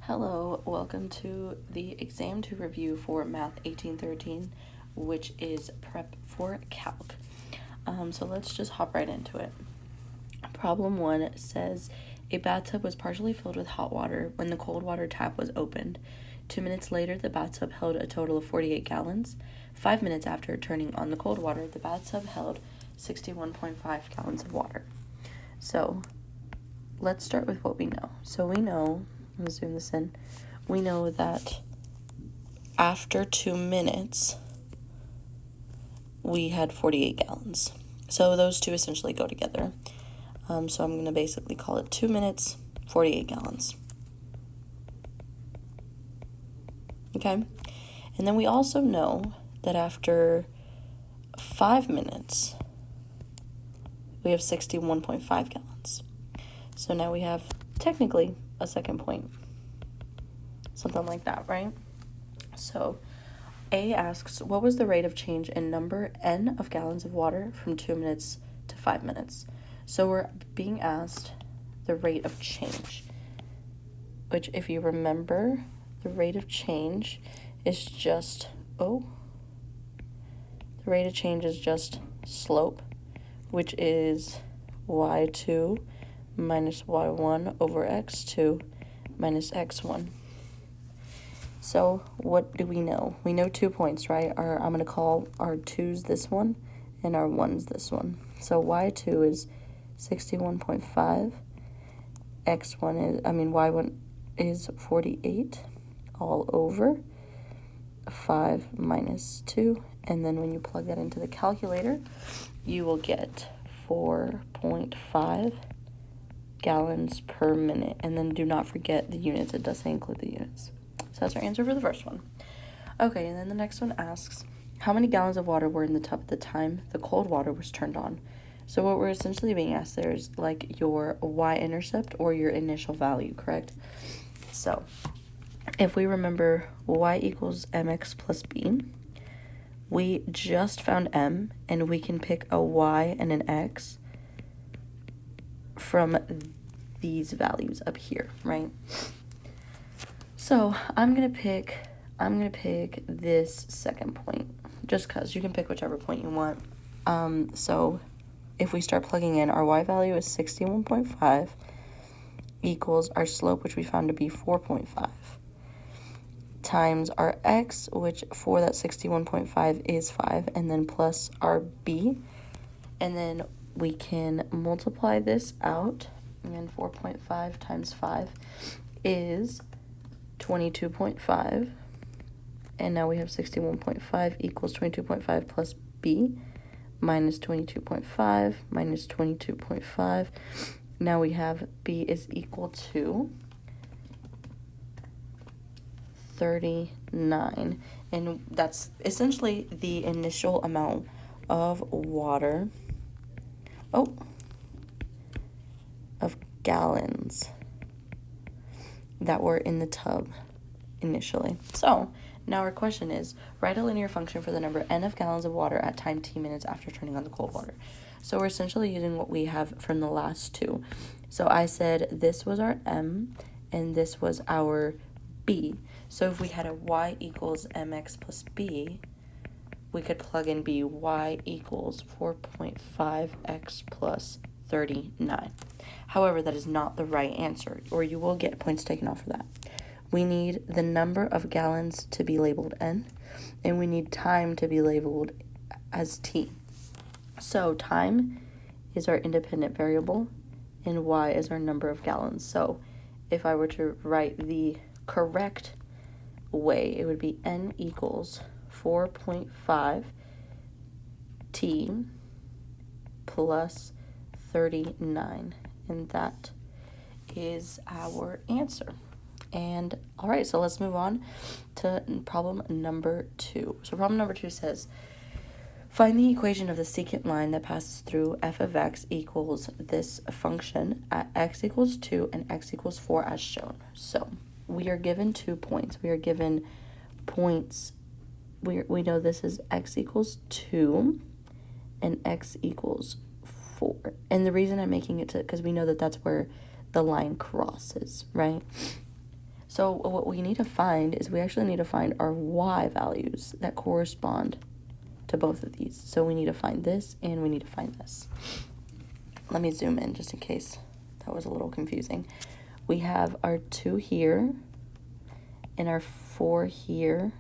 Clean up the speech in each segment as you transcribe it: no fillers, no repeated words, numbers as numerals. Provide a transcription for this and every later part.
Hello, welcome to the exam to review for Math 1813, which is prep for calc. So let's just hop right into it. Problem 1 says a bathtub was partially filled with hot water when the cold water tap was opened. 2 minutes later, the bathtub held a total of 48 gallons. 5 minutes after turning on the cold water, the bathtub held 61.5 gallons of water. So let's start with what we know. So we know, I'm going to zoom this in, we know that after 2 minutes, we had 48 gallons. So those two essentially go together. So I'm going to basically call it 2 minutes, 48 gallons. Okay? And then we also know that after 5 minutes, we have 61.5 gallons. So now we have technically a second point. Something like that, right? So A asks, what was the rate of change in number N of gallons of water from 2 minutes to 5 minutes? So we're being asked the rate of change, which if you remember, the rate of change is just, the rate of change is just slope, which is y2 minus y1 over x2 minus x1. So what do we know? We know 2 points, right? I'm going to call our 2's this one and our 1's this one. So y2 is 61.5. y1 is 48 all over 5 minus 2. And then when you plug that into the calculator, you will get 4.5 gallons per minute. And then do not forget the units. It doesn't include the units. So that's our answer for the first one. Okay, and then the next one asks, how many gallons of water were in the tub at the time the cold water was turned on? So what we're essentially being asked there is like your y-intercept or your initial value, correct? So if we remember y equals mx plus b, we just found m, and we can pick a y and an x from these values up here, right? So I'm gonna pick this second point, just because you can pick whichever point you want. So if we start plugging in, our y value is 61.5 equals our slope, which we found to be 4.5, times our x, which for that 61.5 is 5, and then plus our b, and then we can multiply this out, and 4.5 times 5 is 22.5, and now we have 61.5 equals 22.5 plus b minus 22.5 minus 22.5. Now we have b is equal to 39, and that's essentially the initial amount of water, of gallons that were in the tub initially. So now our question is, write a linear function for the number n of gallons of water at time t minutes after turning on the cold water. So we're essentially using what we have from the last two. So I said this was our m and this was our b. So if we had a y equals mx plus b, we could plug in b, y equals 4.5x plus 39. However, that is not the right answer, or you will get points taken off for that. We need the number of gallons to be labeled n, and we need time to be labeled as t. So time is our independent variable, and y is our number of gallons. So if I were to write the correct way, it would be n equals 4.5 t plus 39, and that is our answer. And all right, so let's move on to problem number 2. So problem number 2 says, find the equation of the secant line that passes through f of x equals this function at x equals 2 and x equals 4 as shown. So we are given 2 points. We are given points. We know this is x equals 2 and x equals 4. And the reason I'm making it because we know that that's where the line crosses, right? So what we need to find is we actually need to find our y values that correspond to both of these. So we need to find this and we need to find this. Let me zoom in just in case that was a little confusing. We have our 2 here and our 4 here,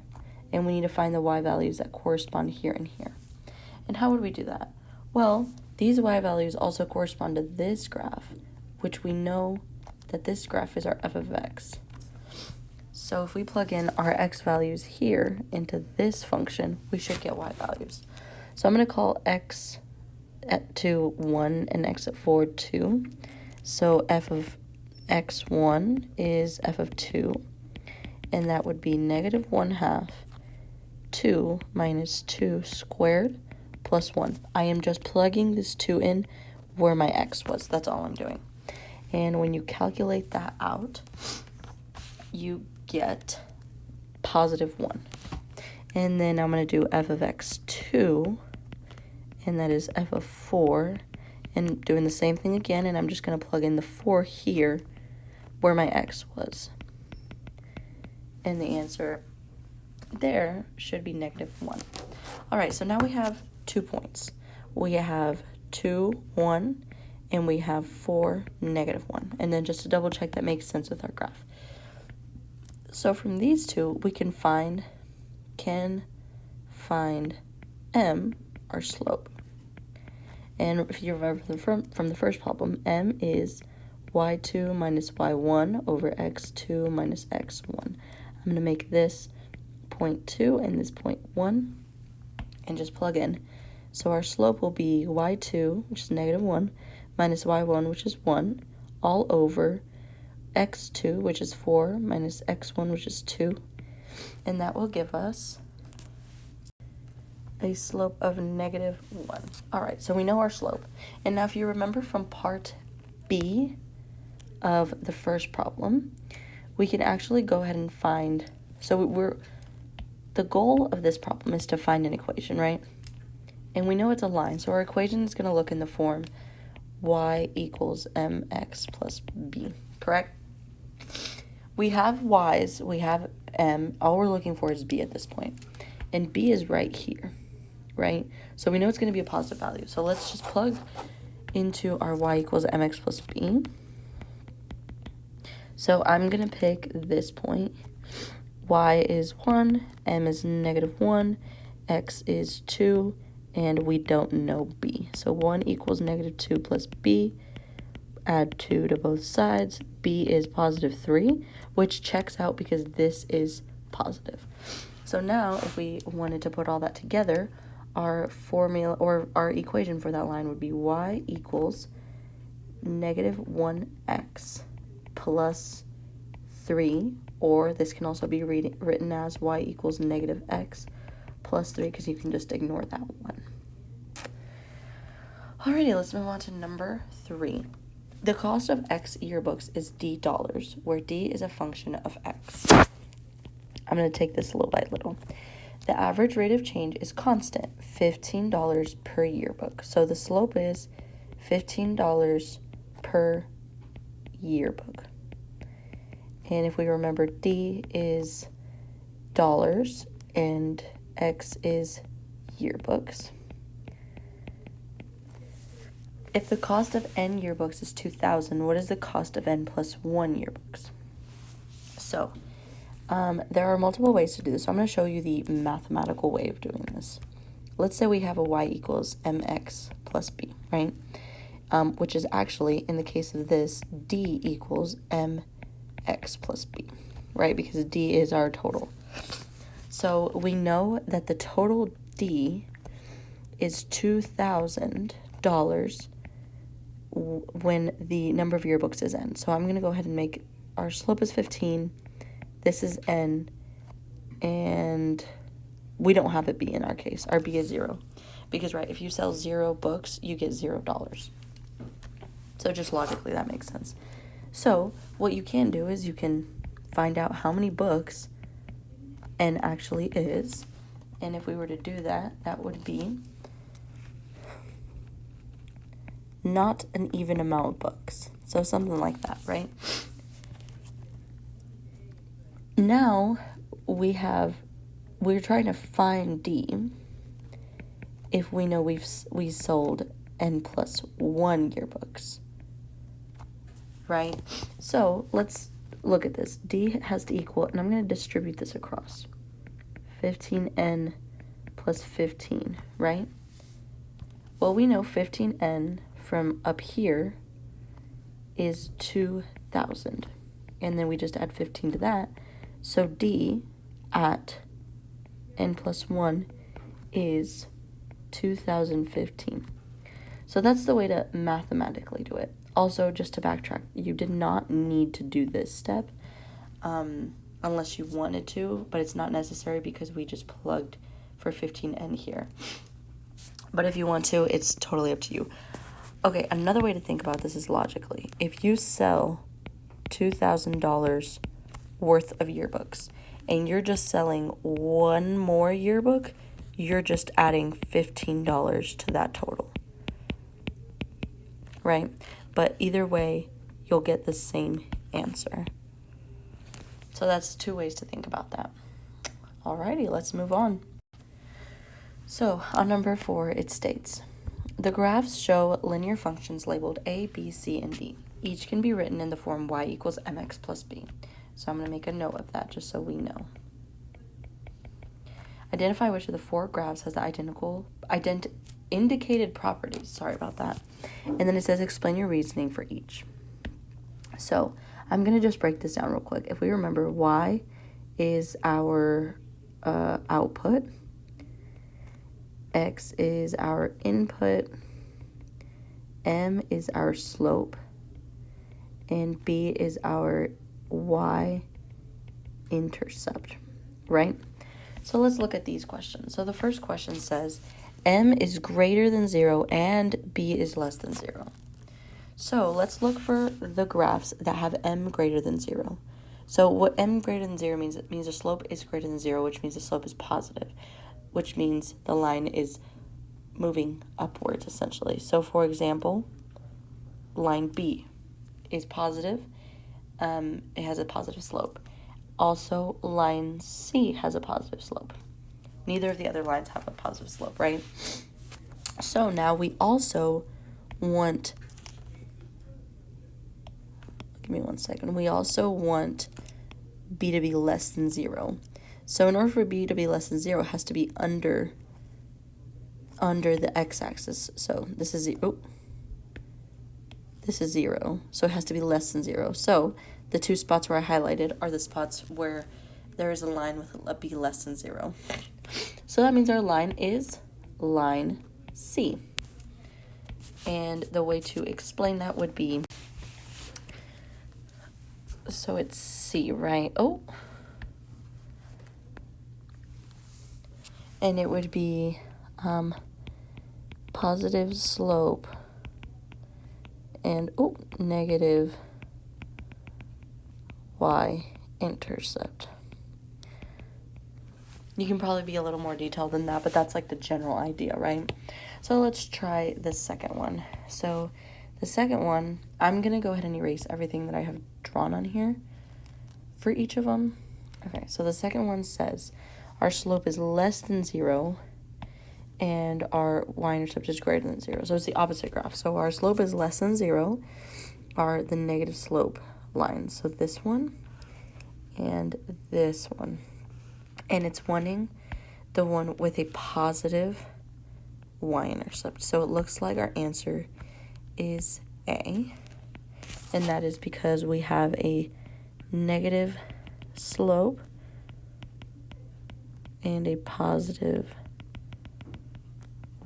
and we need to find the y values that correspond here and here. And how would we do that? Well, these y values also correspond to this graph, which we know that this graph is our f of x. So if we plug in our x values here into this function, we should get y values. So I'm going to call x at 2, 1, and x at 4, 2. So f of x1 is f of 2, and that would be negative 1/2 2 minus 2 squared plus 1. I am just plugging this 2 in where my x was. That's all I'm doing. And when you calculate that out, you get positive 1. And then I'm going to do f of x2, and that is f of 4. And doing the same thing again, and I'm just going to plug in the 4 here where my x was. And the answer there should be negative 1. All right, so now we have 2 points. We have 2, 1, and we have 4, negative 1. And then just to double check that makes sense with our graph. So from these two, we can find m, our slope. And if you remember from the first problem, m is y2 minus y1 over x2 minus x1. I'm going to make this 0.2 and this 0.1 and just plug in. So our slope will be y2, which is negative 1, minus y1, which is 1, all over x2, which is 4, minus x1, which is 2. And that will give us a slope of negative 1. All right, so we know our slope. And now if you remember from part B of the first problem, we can actually go ahead and find, the goal of this problem is to find an equation, right? And we know it's a line, so our equation is going to look in the form y equals mx plus b, correct? We have y's, we have m, all we're looking for is b at this point. And b is right here, right? So we know it's going to be a positive value. So let's just plug into our y equals mx plus b. So I'm going to pick this point. Y is 1, m is negative 1, x is 2, and we don't know b. So 1 equals negative 2 plus b. Add 2 to both sides. B is positive 3, which checks out because this is positive. So now if we wanted to put all that together, our formula or our equation for that line would be y equals negative 1x plus 3, or this can also be written as y equals negative x plus 3, because you can just ignore that 1. Alrighty, let's move on to number 3. The cost of X yearbooks is $D, where D is a function of X. I'm going to take this little by little. The average rate of change is constant, $15 per yearbook. So the slope is $15 per yearbook. And if we remember, D is dollars and X is yearbooks. If the cost of n yearbooks is 2,000, what is the cost of n plus 1 yearbooks? So, there are multiple ways to do this. So I'm going to show you the mathematical way of doing this. Let's say we have a y equals mx plus b, right? Which is actually, in the case of this, d equals mx plus b, right? Because d is our total. So we know that the total d is $2,000 when the number of yearbooks is n. So I'm going to go ahead and make our slope is 15. This is n. And we don't have a b in our case. Our b is 0. Because, right, if you sell 0 books, you get $0. So just logically, that makes sense. So what you can do is you can find out how many books n actually is. And if we were to do that, that would be not an even amount of books. So something like that, right? Now we're trying to find D if we know we sold n plus 1 yearbooks, right? So let's look at this. D has to equal, and I'm going to distribute this across, 15n plus 15, right? Well, we know 15n from up here is 2,000, and then we just add 15 to that. So D at n plus 1 is 2015. So that's the way to mathematically do it. Also, just to backtrack, you did not need to do this step unless you wanted to, but it's not necessary because we just plugged for 15n here. But if you want to, it's totally up to you. Okay, another way to think about this is logically. If you sell $2,000 worth of yearbooks and you're just selling one more yearbook, you're just adding $15 to that total, right? But either way, you'll get the same answer. So that's 2 ways to think about that. Alrighty, let's move on. So on number 4, it states, the graphs show linear functions labeled a, b, c, and d. Each can be written in the form y equals mx plus b. So I'm going to make a note of that just so we know. Identify which of the 4 graphs has the indicated properties. Sorry about that. And then it says explain your reasoning for each. So I'm going to just break this down real quick. If we remember, y is our output, x is our input, m is our slope, and b is our y-intercept, right? So let's look at these questions. So the first question says, m is greater than 0 and b is less than 0. So let's look for the graphs that have m greater than 0. So what m greater than 0 means, it means the slope is greater than 0, which means the slope is positive, which means the line is moving upwards, essentially. So for example, line B is positive. It has a positive slope. Also, line C has a positive slope. Neither of the other lines have a positive slope, right? So now we also want, give me 1 second, we also want B to be less than 0. So in order for B to be less than 0, it has to be under the x-axis. So this is 0. This is 0. So it has to be less than 0. So the 2 spots where I highlighted are the spots where there is a line with a B less than 0. So that means our line is line C. And the way to explain that would be, so it's C, right? Oh. And it would be positive slope and negative y-intercept. You can probably be a little more detailed than that, but that's like the general idea, right? So let's try the second one. So the second one, I'm going to go ahead and erase everything that I have drawn on here for each of them. Okay, so the second one says our slope is less than 0 and our y-intercept is greater than 0. So it's the opposite graph. So our slope is less than 0 are the negative slope lines. So this one and this one. And it's wanting the one with a positive y-intercept. So it looks like our answer is A. And that is because we have a negative slope and a positive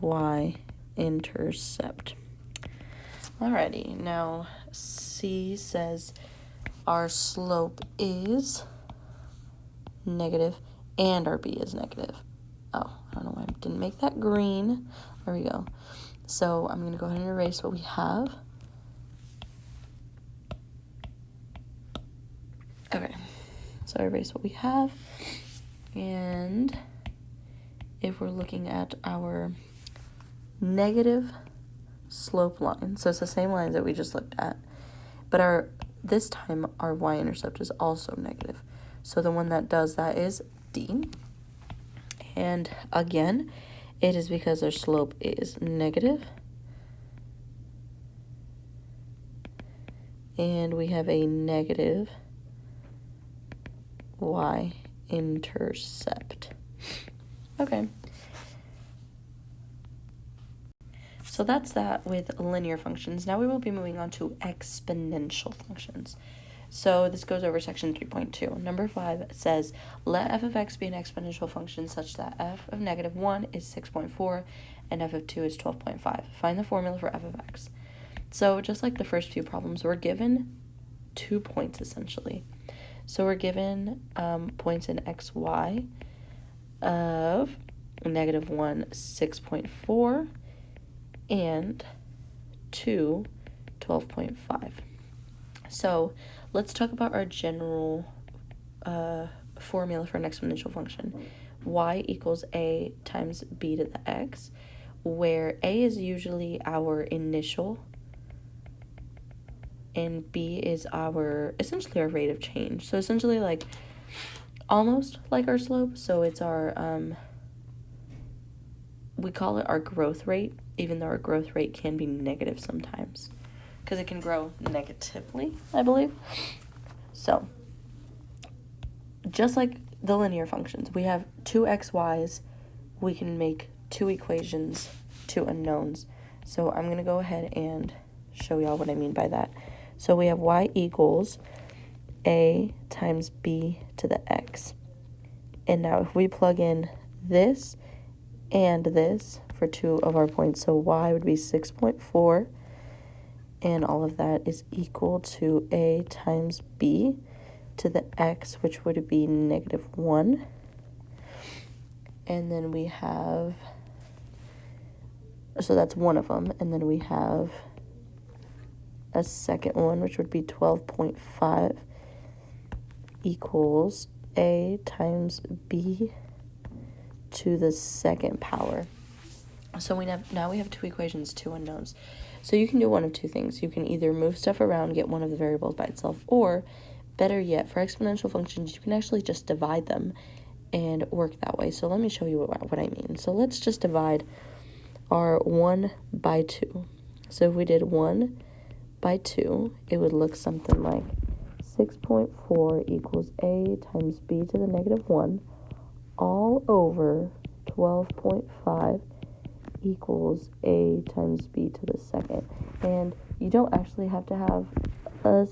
y-intercept. Alrighty, now C says our slope is negative and our B is negative. Oh, I don't know why I didn't make that green. There we go. So I'm going to go ahead and erase what we have. Okay, so I erase what we have. And if we're looking at our negative slope line, so it's the same lines that we just looked at, but this time our y-intercept is also negative. So the one that does that is D. And again, it is because our slope is negative. And we have a negative y-intercept. Okay. So that's that with linear functions. Now we will be moving on to exponential functions. So this goes over section 3.2. Number 5 says, let f of x be an exponential function such that f of negative 1 is 6.4 and f of 2 is 12.5. Find the formula for f of x. So just like the first few problems, we're given 2 points essentially. So we're given points in x, y of negative 1, 6.4, and 2, 12.5. So let's talk about our general formula for an exponential function. Y equals a times b to the x, where a is usually our initial and b is essentially our rate of change. So essentially like almost like our slope. So it's our, we call it our growth rate, even though our growth rate can be negative sometimes, because it can grow negatively, I believe. So, just like the linear functions, we have 2 xy's, we can make 2 equations, 2 unknowns. So I'm going to go ahead and show y'all what I mean by that. So we have y equals a times b to the x. And now if we plug in this and this for 2 of our points, so y would be 6.4, and all of that is equal to a times b to the x, which would be negative 1. And then we have, so that's one of them, and then we have a second one, which would be 12.5 equals a times b to the second power. So now we have 2 equations, 2 unknowns. So you can do one of 2 things. You can either move stuff around, get one of the variables by itself, or better yet, for exponential functions, you can actually just divide them and work that way. So let me show you what I mean. So let's just divide our 1 by 2. So if we did 1 by 2, it would look something like 6.4 equals a times b to the negative 1 all over 12.5 equals a times b to the second. And you don't actually have to have a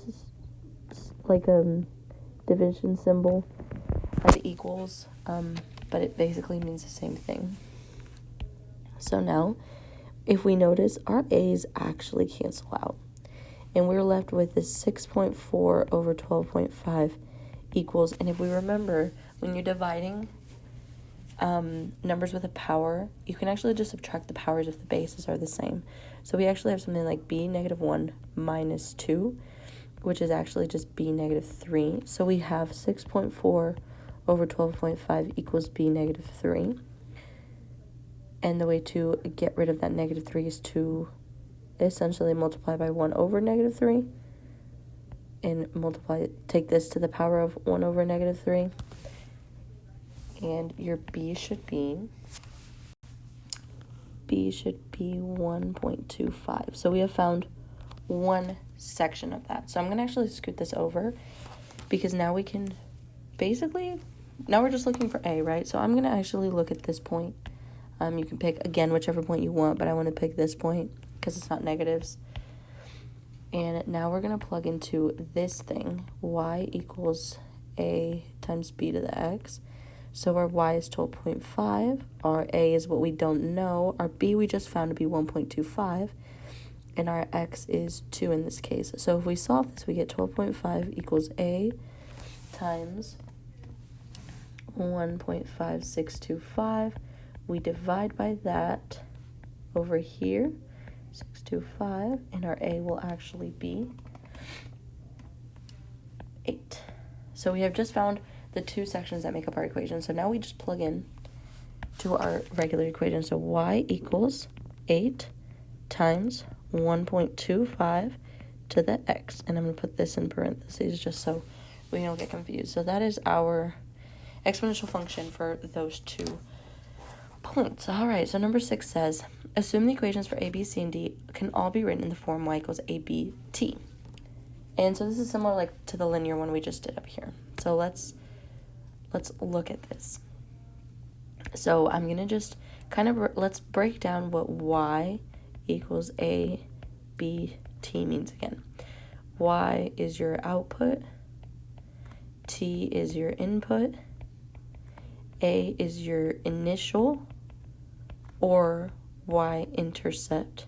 division symbol as equals, but it basically means the same thing. So now, if we notice, our a's actually cancel out, and we're left with this 6.4 over 12.5 equals, and if we remember, when you're dividing numbers with a power, you can actually just subtract the powers if the bases are the same. So we actually have something like b negative 1 minus 2, which is actually just b negative 3. So we have 6.4 over 12.5 equals b negative 3. And the way to get rid of that negative 3 is to essentially multiply by 1 over negative 3. And take this to the power of 1 over negative 3. And your b should be 1.25. So we have found one section of that. So I'm going to actually scoot this over, because now we can now we're just looking for a, right? So I'm going to actually look at this point. You can pick, again, whichever point you want, but I want to pick this point because it's not negatives. And now we're going to plug into this thing, y equals a times b to the x. So our y is 12.5, our a is what we don't know, our b we just found to be 1.25, and our x is 2 in this case. So if we solve this, we get 12.5 equals a times 1.5625. We divide by that over here, 625, and our a will actually be 8. So we have just found the 2 sections that make up our equation. So now we just plug in to our regular equation. So y equals 8 times 1.25 to the x. And I'm going to put this in parentheses just so we don't get confused. So that is our exponential function for those 2 points. All right, so number 6 says, assume the equations for a, b, c, and d can all be written in the form y equals a, b, t. And so this is similar like to the linear one we just did up here. So let's look at this. So I'm going to just let's break down what y equals a, b, t means again. Y is your output, t is your input, a is your initial or y-intercept,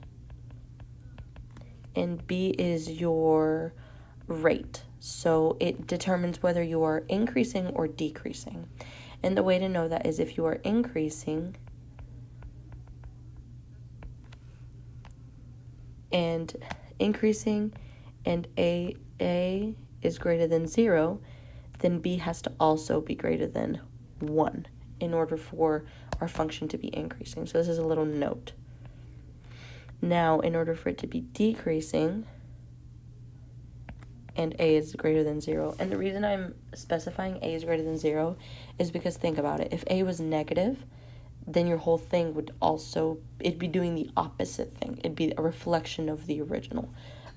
and b is your rate. So it determines whether you are increasing or decreasing. And the way to know that is if you are increasing and a is greater than 0, then b has to also be greater than 1 in order for our function to be increasing. So this is a little note. Now, in order for it to be decreasing, and a is greater than 0. And the reason I'm specifying a is greater than 0 is because think about it. If a was negative, then your whole thing would also, it'd be doing the opposite thing. It'd be a reflection of the original.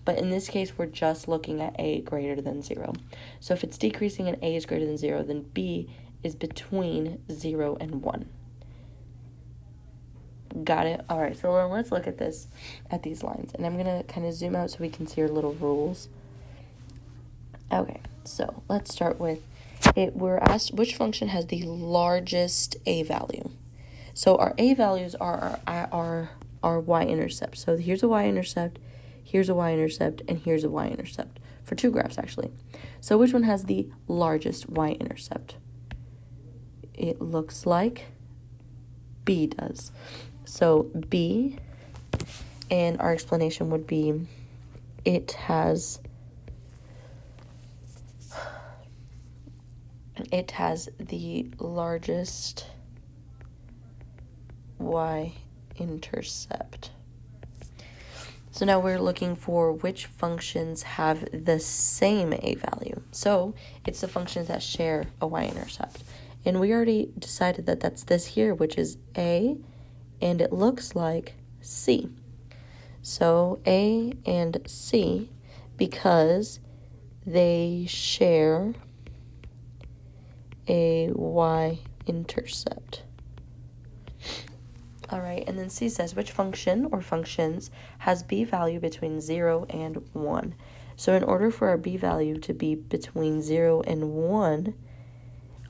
But in this case, we're just looking at a greater than 0. So if it's decreasing and a is greater than 0, then b is between 0 and 1. Got it? All right, so let's look at these lines. And I'm going to kind of zoom out so we can see our little rules. Okay, so let's start with it. We're asked which function has the largest a value. So our a values are our y-intercept. So here's a y-intercept, here's a y-intercept, and here's a y-intercept for 2 graphs actually. So which one has the largest y-intercept? It looks like B does. So B, and our explanation would be it has the largest y-intercept. So now we're looking for which functions have the same a value. So it's the functions that share a y-intercept. And we already decided that that's this here, which is a, and it looks like c. So a and c, because they share a y-intercept. All right, and then C says, which function or functions has b value between 0 and 1? So in order for our b value to be between 0 and 1,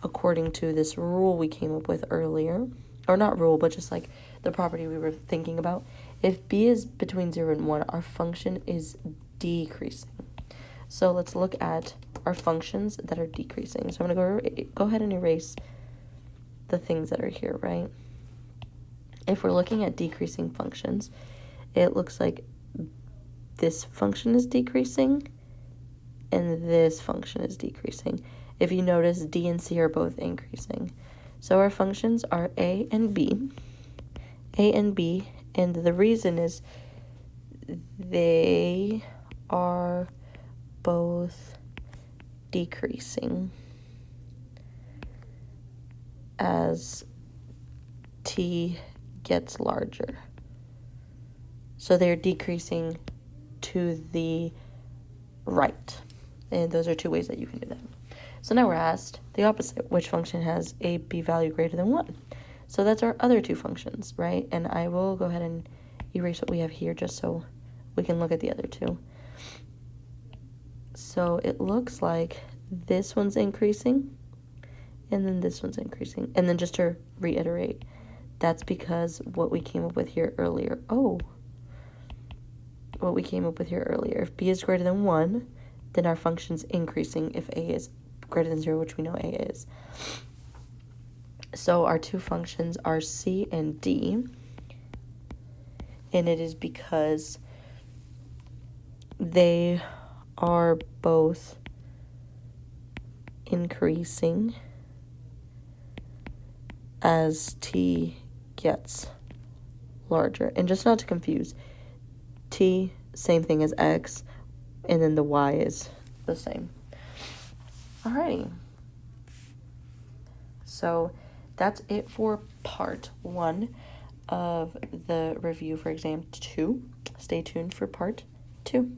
according to this rule we came up with earlier, or not rule, but just like the property we were thinking about, if b is between 0 and 1, our function is decreasing. So let's look at our functions that are decreasing. So I'm going to go ahead and erase the things that are here, right? If we're looking at decreasing functions, it looks like this function is decreasing and this function is decreasing. If you notice, D and C are both increasing. So our functions are A and B, and the reason is they are both decreasing as T gets larger. So they're decreasing to the right. And those are 2 ways that you can do that. So now we're asked the opposite, which function has a b value greater than 1? So that's our other 2 functions, right? And I will go ahead and erase what we have here just so we can look at the other 2. So it looks like this one's increasing and then this one's increasing. And then just to reiterate, that's because what we came up with here earlier. What we came up with here earlier. If b is greater than 1, then our function's increasing if a is greater than 0, which we know a is. So our 2 functions are c and d. And it is because they are both increasing as t gets larger. And just not to confuse, t, same thing as x, and then the y is the same. Alrighty. So that's it for part 1 of the review for exam 2. Stay tuned for part 2.